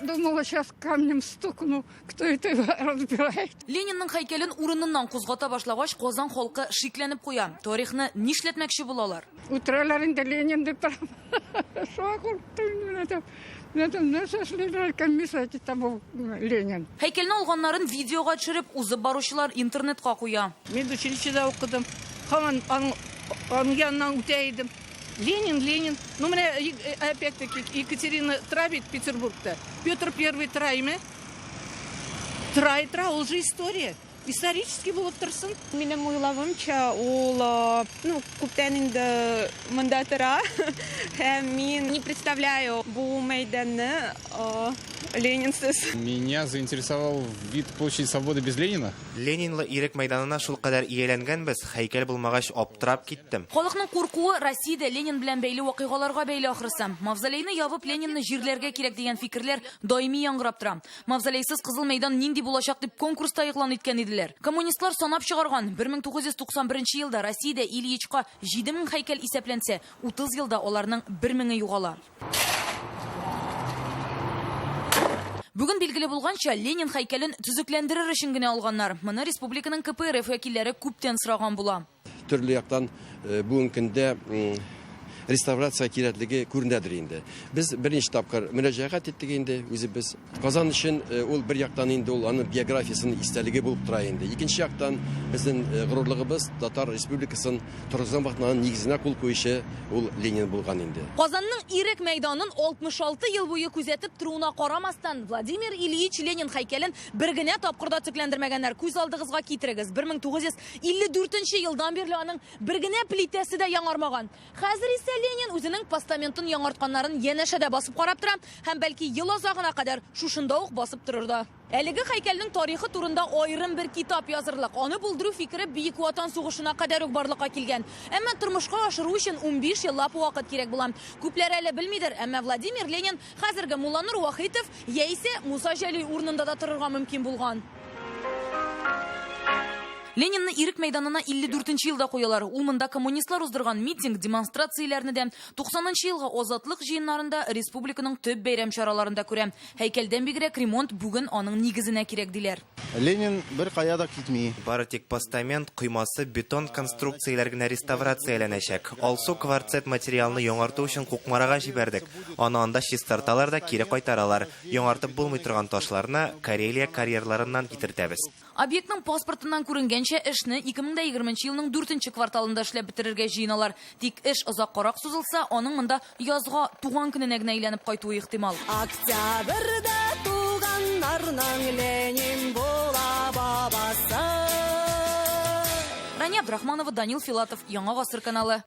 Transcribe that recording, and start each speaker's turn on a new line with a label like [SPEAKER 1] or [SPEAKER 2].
[SPEAKER 1] думала, сейчас камнем стукну, кто это разбирает.
[SPEAKER 2] Лениннің хайкелін урынынан қозғата башлагач, Казан халкы шикләнеп куя. Тарихны нишләтмәкче булалар?
[SPEAKER 1] Утраларында Ленин деп тұрам. Шоқыр, комиссия там Ленин.
[SPEAKER 2] Хайкелне алганнарын видеоға төшереп, узып баручылар интернетка куя.
[SPEAKER 3] Мен училищеда оқыдым. Хаман аның янынан үтәйдім. Ленин. Ну, мне опять-таки Екатерина Трабит Петербургта. Петр I Трайме. Тра, ол же история. Исторически болып тұрсын.
[SPEAKER 4] Минем уйлавымча, ул, күптән инде монда тора. Мин не представляю бу мәйданны ленинсыз.
[SPEAKER 5] Меня заинтересовал вид площади Свободы без Ленина.
[SPEAKER 6] Ленинлы ирек майданына шул кадәр ияләнгәнбез, һәйкәл булмагач аптырап киттем.
[SPEAKER 2] Халыкның куркуы Россиядә Ленин белән бәйле вакыйгаларга бәйле ахрысы. Мавзолейны ябып Ленинны җирләргә кирәк дигән фикерләр даими яңгырап тора. Мавзолейсыз Кызыл мәйдан нинди булачак дип конкурста игълан иткән иделәр. Коммунистлар санап чыгарган 1991 елда Россиядә Ильичка 7000 һәйкәл исәпләнсә, 30 елда аларның 1000-е югала. Бүген билгеле булганча, Ленин һәйкәлен төзекләндерер өчен генә алганнар. Моны республиканың КПРФ вәкилләре күптән сораган була.
[SPEAKER 7] Төрле яктан бүген көндә реставрация кирәклеге күренәдер инде. Без беренче тапкыр мөрәҗәгать иттек инде үзебез. Казан өчен ул бер яктан инде ул аның биографиясын истәлеге булып тора инде. Икенче яктан безнең горурлыгыбыз Татар Республикасын торгызган вакытның нигезенә кул куючы ул Ленин булган инде.
[SPEAKER 2] Казанның ирек мәйданын 66 ел буе күзәтеп торуына карамастан, Владимир Ильич Ленин һәйкәлен бер генә тапкырда төзекләндермәгәннәр. Күз алдыгызга китерегез. 1954 елдан бирле аның бер генә плитәсе дә яңармаган. Хәзер исә Ленин үзенең постаментын яңартканнарын янәшә дә басып карап тора һәм бәлки ел азагына кадәр шушында ук басып торыр да. Әлеге һәйкәлнең тарихы турында аерым бер китап язырлык. Аны булдыру фикере Бөек Ватан сугышына кадәр үк барлыкка килгән. Әмма тормышка ашыру өчен 15 еллап вакыт кирәк була. Күпләр әле белмидер, әмма Владимир Ленин хәзерге Мулланур Вахитов яисә Муса Җәлил урынында да торырга мөмкин булган. Ленинны ирек мәйданына 54 елда куялар. Ул монда коммунистлар уздырган митинг, демонстрацияләрне дә 90 елга азатлык җыеннарында республиканың төп бәйрәм чараларында күрәм. Һәйкәлдән бигрәк ремонт бүген аның нигезенә кирәк диләр.
[SPEAKER 5] Ленин бер кая да китми.
[SPEAKER 6] Бары тик постамент, коймасы, бетон конструкцияләр генә реставрацияләнәчәк. Алсу кварцет материалны яңарту өчен Кукмарага җибәрдек. Аны анда чистарталар да кире кайтаралар. Яңартып булмый торган ташларны Карелия карьерларыннан китертәбез.
[SPEAKER 2] Объектның паспортыннан күренгәнчә эшне 2020 елның 4нче кварталында эшләп бетерергә җыеналар. Тик эш озаккарак сузылса, аның монда язга туган көненә генә әйләнеп кайтуы ихтимал.
[SPEAKER 8] Октябрьдә туганнарның Ленин була бабасы.
[SPEAKER 2] Рания Абдрахманова, Данил Филатов, Яңа гасыр каналы.